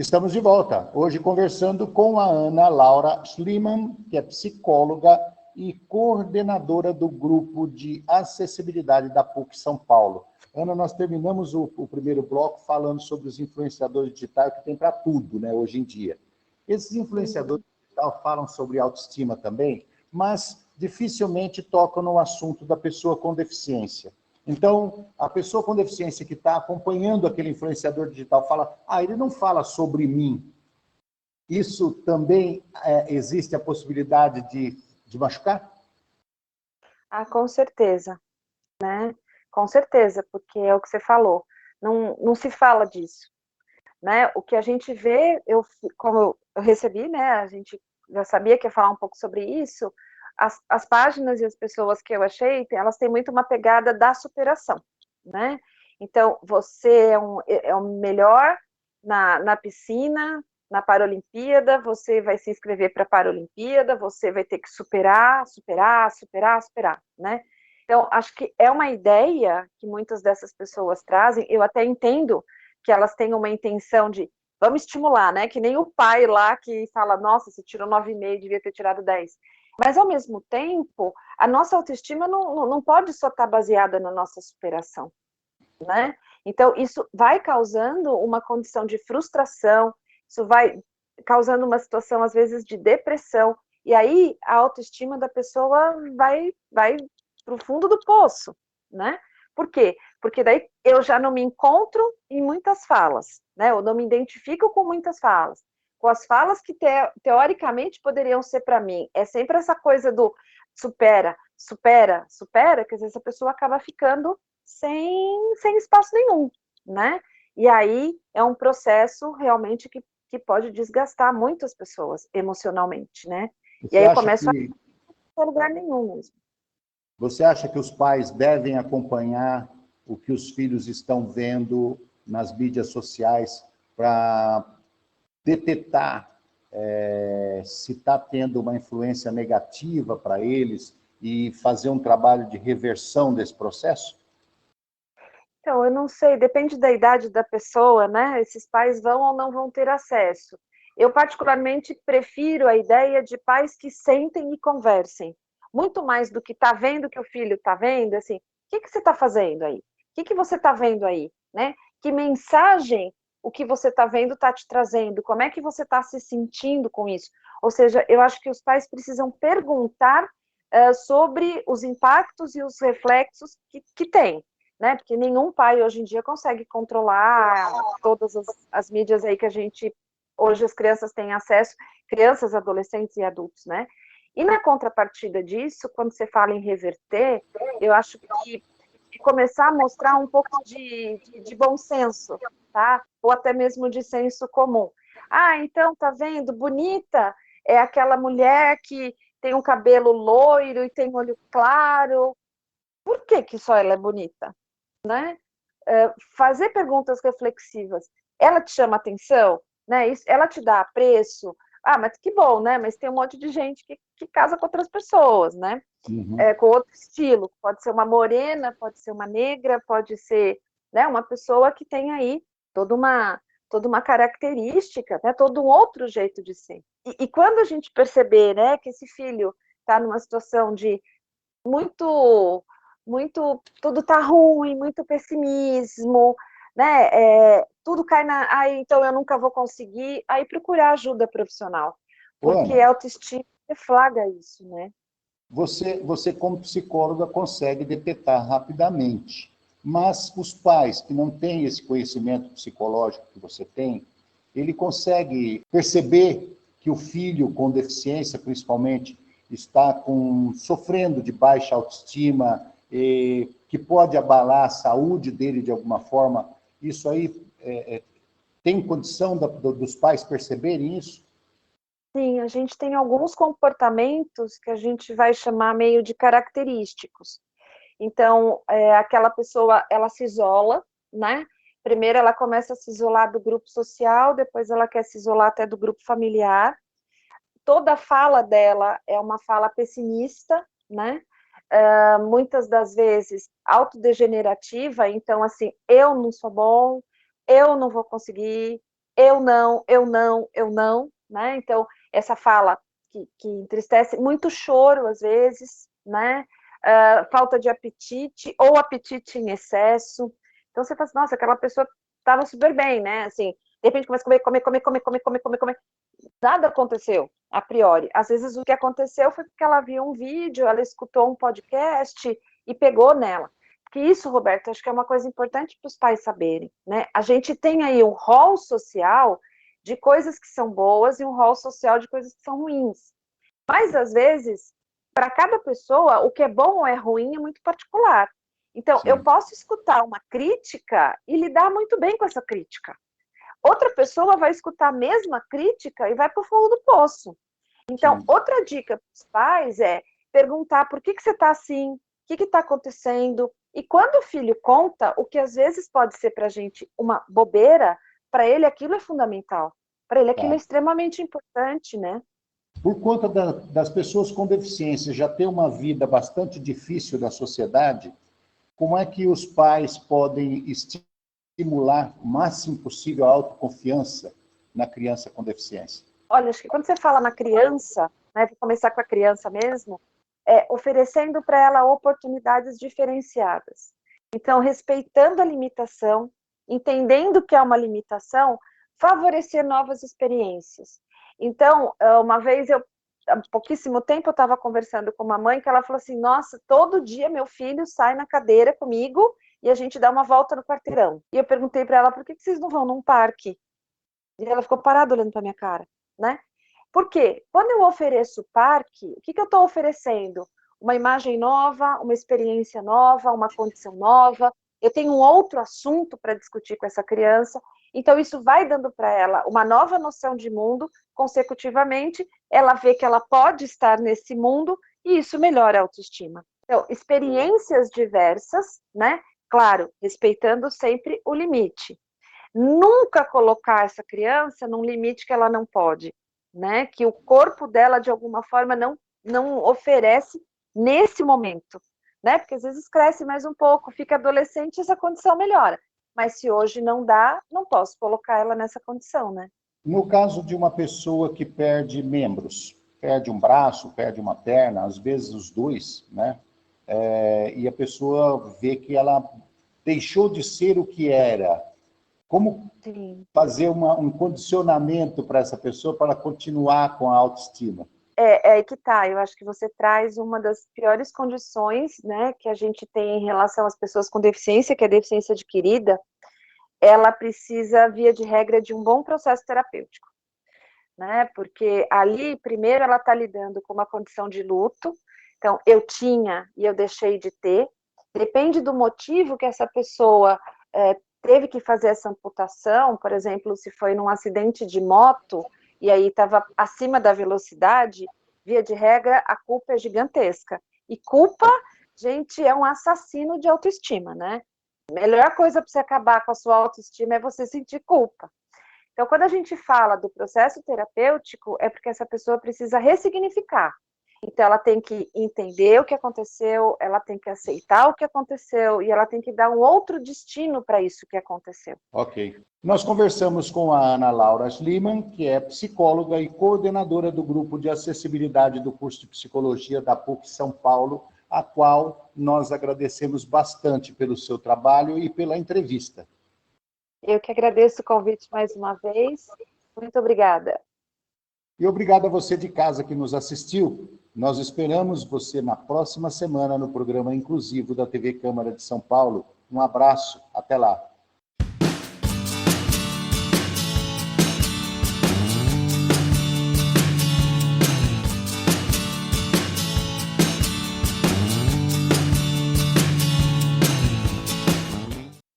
Estamos de volta, hoje conversando com a Ana Laura Schliemann, que é psicóloga e coordenadora do grupo de acessibilidade da PUC São Paulo. Ana, nós terminamos o primeiro bloco falando sobre os influenciadores digitais, que tem para tudo, né, hoje em dia. Esses influenciadores digitais falam sobre autoestima também, mas dificilmente tocam no assunto da pessoa com deficiência. Então, a pessoa com deficiência que está acompanhando aquele influenciador digital fala, ele não fala sobre mim. Isso também existe a possibilidade de machucar? Com certeza, né? Com certeza, porque é o que você falou, não se fala disso, né? O que a gente vê, como eu recebi, né? A gente já sabia que ia falar um pouco sobre isso. As páginas e as pessoas que eu achei, elas têm muito uma pegada da superação, né? Então, você é o melhor na piscina, na Paralimpíada, você vai se inscrever para a Paralimpíada, você vai ter que superar, né? Então, acho que é uma ideia que muitas dessas pessoas trazem, eu até entendo que elas têm uma intenção de, vamos estimular, né? Que nem o pai lá que fala, nossa, você tirou 9,5, devia ter tirado 10. Mas, ao mesmo tempo, a nossa autoestima não pode só estar baseada na nossa superação, né? Então, isso vai causando uma condição de frustração, isso vai causando uma situação, às vezes, de depressão, e aí a autoestima da pessoa vai para o fundo do poço, né? Por quê? Porque daí eu já não me encontro em muitas falas, né? Eu não me identifico com muitas falas. Com as falas que teoricamente poderiam ser para mim. É sempre essa coisa do supera, que às vezes a pessoa acaba ficando sem espaço nenhum, né? E aí é um processo realmente que pode desgastar muitas pessoas emocionalmente, né? Você e aí eu acha começo a que não ter lugar nenhum mesmo. Você acha que os pais devem acompanhar o que os filhos estão vendo nas mídias sociais para detectar se está tendo uma influência negativa para eles e fazer um trabalho de reversão desse processo? Então, eu não sei, depende da idade da pessoa, né? Esses pais vão ou não vão ter acesso. Eu, particularmente, prefiro a ideia de pais que sentem e conversem. Muito mais do que tá vendo que o filho está vendo, assim, o que você está fazendo aí? O que você está vendo aí? Né? Que mensagem o que você está vendo está te trazendo? Como é que você está se sentindo com isso? Ou seja, eu acho que os pais precisam perguntar sobre os impactos e os reflexos que tem, né? Porque nenhum pai hoje em dia consegue controlar todas as mídias aí que a gente hoje as crianças têm acesso, crianças, adolescentes e adultos, né? E na contrapartida disso, quando você fala em reverter, eu acho que começar a mostrar um pouco de bom senso, tá? Ou até mesmo de senso comum. Então, tá vendo? Bonita é aquela mulher que tem um cabelo loiro e tem olho claro. Por que só ela é bonita? Né? Fazer perguntas reflexivas. Ela te chama atenção? Né? Ela te dá apreço? Mas que bom, né? Mas tem um monte de gente que casa com outras pessoas, né? Uhum. Com outro estilo. Pode ser uma morena, pode ser uma negra, pode ser, né, uma pessoa que tem aí toda uma característica, né, todo um outro jeito de ser. E quando a gente perceber, né, que esse filho está numa situação de muito, tudo tá ruim, muito pessimismo, né? Tudo cai então eu nunca vou conseguir, aí procurar ajuda profissional, porque Ana, a autoestima flagra isso, né? você como psicóloga consegue detectar rapidamente, mas os pais que não têm esse conhecimento psicológico que você tem, ele consegue perceber que o filho com deficiência, principalmente, está sofrendo de baixa autoestima, que pode abalar a saúde dele de alguma forma. Isso aí tem condição dos pais perceberem isso? Sim, a gente tem alguns comportamentos que a gente vai chamar meio de característicos. Então, aquela pessoa, ela se isola, né? Primeiro ela começa a se isolar do grupo social, depois ela quer se isolar até do grupo familiar. Toda a fala dela é uma fala pessimista, né? Muitas das vezes autodegenerativa, então assim, eu não sou bom, eu não vou conseguir, eu não, eu não, eu não, né? Então, essa fala que entristece, muito choro às vezes, né? Falta de apetite ou apetite em excesso. Então você fala assim, nossa, aquela pessoa estava super bem, né? Assim, de repente começa a comer. Nada aconteceu, a priori. Às vezes o que aconteceu foi porque ela viu um vídeo, ela escutou um podcast e pegou nela. Que isso, Roberto, acho que é uma coisa importante para os pais saberem, né? A gente tem aí um rol social de coisas que são boas e um rol social de coisas que são ruins. Mas, às vezes, para cada pessoa, o que é bom ou é ruim é muito particular. Então, Sim. eu posso escutar uma crítica e lidar muito bem com essa crítica. Outra pessoa vai escutar a mesma crítica e vai para o fundo do poço. Então, Sim. outra dica para os pais é perguntar por que você está assim, o que está acontecendo. E quando o filho conta, o que às vezes pode ser para a gente uma bobeira, para ele aquilo é fundamental. Para ele aquilo é extremamente importante, né? Por conta das pessoas com deficiência já ter uma vida bastante difícil na sociedade, como é que os pais podem estimular o máximo possível a autoconfiança na criança com deficiência? Olha, acho que quando você fala na criança, né, vou começar com a criança mesmo, oferecendo para ela oportunidades diferenciadas. Então, respeitando a limitação, entendendo que é uma limitação, favorecer novas experiências. Então, uma vez há pouquíssimo tempo, eu estava conversando com uma mãe que ela falou assim, nossa, todo dia meu filho sai na cadeira comigo e a gente dá uma volta no quarteirão. E eu perguntei para ela, por que vocês não vão num parque? E ela ficou parada olhando para minha cara, né? Por quê? Quando eu ofereço parque, o que eu estou oferecendo? Uma imagem nova, uma experiência nova, uma condição nova. Eu tenho um outro assunto para discutir com essa criança. Então, isso vai dando para ela uma nova noção de mundo. Consecutivamente, ela vê que ela pode estar nesse mundo e isso melhora a autoestima. Então, experiências diversas, né? Claro, respeitando sempre o limite. Nunca colocar essa criança num limite que ela não pode, né? Que o corpo dela, de alguma forma, não oferece nesse momento, né? Porque às vezes cresce mais um pouco, fica adolescente e essa condição melhora. Mas se hoje não dá, não posso colocar ela nessa condição, né? No caso de uma pessoa que perde membros, perde um braço, perde uma perna, às vezes os dois, né? E a pessoa vê que ela deixou de ser o que era. Como Sim. fazer um condicionamento para essa pessoa para ela continuar com a autoestima? É aí que tá, eu acho que você traz uma das piores condições, né, que a gente tem em relação às pessoas com deficiência, que é a deficiência adquirida, ela precisa, via de regra, de um bom processo terapêutico, né, porque ali, primeiro, ela está lidando com uma condição de luto, então, eu tinha e eu deixei de ter, depende do motivo que essa pessoa teve que fazer essa amputação, por exemplo, se foi num acidente de moto, e aí estava acima da velocidade, via de regra, a culpa é gigantesca. E culpa, gente, é um assassino de autoestima, né? A melhor coisa para você acabar com a sua autoestima é você sentir culpa. Então, quando a gente fala do processo terapêutico, é porque essa pessoa precisa ressignificar. Então, ela tem que entender o que aconteceu, ela tem que aceitar o que aconteceu e ela tem que dar um outro destino para isso que aconteceu. Ok. Nós conversamos com a Ana Laura Schliemann, que é psicóloga e coordenadora do grupo de acessibilidade do curso de psicologia da PUC São Paulo, a qual nós agradecemos bastante pelo seu trabalho e pela entrevista. Eu que agradeço o convite mais uma vez. Muito obrigada. E obrigado a você de casa que nos assistiu. Nós esperamos você na próxima semana no programa inclusivo da TV Câmara de São Paulo. Um abraço, até lá.